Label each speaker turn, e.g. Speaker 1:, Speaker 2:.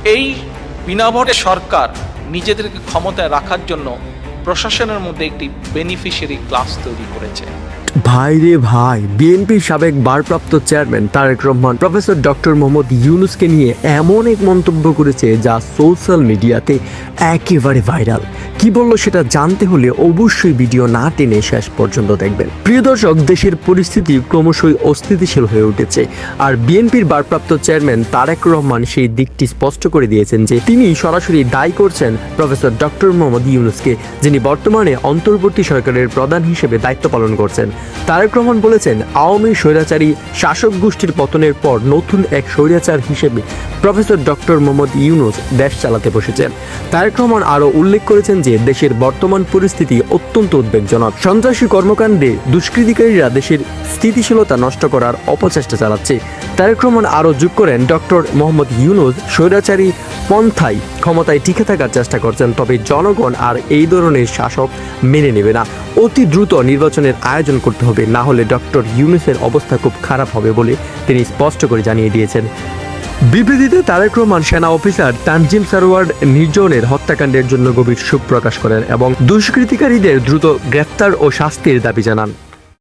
Speaker 1: এই বিনা ভোটে সরকার নিজেদেরকে ক্ষমতায় রাখার জন্য প্রশাসনের মধ্যে একটি বেনিফিশিয়ারি ক্লাস তৈরি করেছে।
Speaker 2: ভাই রে ভাই, বিএনপির সাবেক ভারপ্রাপ্ত chairman Tarek Rahman professor doctor Mohammad ইউনূসকে নিয়ে এমন এক মন্তব্য করেছে যা সোশ্যাল মিডিয়াতে একেবারে ভাইরাল। কি বললো সেটা জানতে হলে অবশ্যই ভিডিও না টেনে শেষ পর্যন্ত দেখবেন। প্রিয় দর্শক, দেশের পরিস্থিতি ক্রমশই অস্থিতিশীল হয়ে উঠেছে, আর বিএনপির ভারপ্রাপ্ত চেয়ারম্যান তারেক রহমান সেই দিকটি স্পষ্ট করে দিয়েছেন যে তিনি সরাসরি দায়ী করছেন প্রফেসর ডক্টর মোহাম্মদ ইউনূসকে, যিনি বর্তমানে অন্তর্বর্তী সরকারের প্রধান হিসেবে দায়িত্ব পালন করছেন। তারেক রহমান বলেছেন, আওয়ামী স্বৈরাচারী শাসক গোষ্ঠীর পতনের পর নতুন এক স্বৈরাচার হিসেবে প্রফেসর ডক্টর মোহাম্মদ ইউনূস দেশ চালাতে বসেছেন। তারেক রহমান আরও উল্লেখ করেছেন যে দেশের বর্তমান পরিস্থিতি অত্যন্ত উদ্বেগজনক। সন্ত্রাসী কর্মকাণ্ডে দুষ্কৃতিকারীরা দেশের স্থিতিশীলতা নষ্ট করার অপচেষ্টা চালাচ্ছে। তারেক রহমান আরও যোগ করেন, ডক্টর মোহাম্মদ ইউনূস স্বৈরাচারী পন্থায় ক্ষমতায় টিকে থাকার চেষ্টা করছেন, তবে জনগণ আর এই ধরনের শাসক মেনে নেবে না। অতি দ্রুত নির্বাচনের আয়োজন করতে হবে, না হলে ডক্টর ইউনূসের অবস্থা খুব খারাপ হবে বলে তিনি স্পষ্ট করে জানিয়ে দিয়েছেন। বিবৃতিতে তারেক রহমান সেনা অফিসার তানজিম সারোয়ার নির্জনের হত্যাকাণ্ডের জন্য গভীর শোক প্রকাশ করেন এবং দুষ্কৃতিকারীদের দ্রুত গ্রেফতার ও শাস্তির দাবি জানান।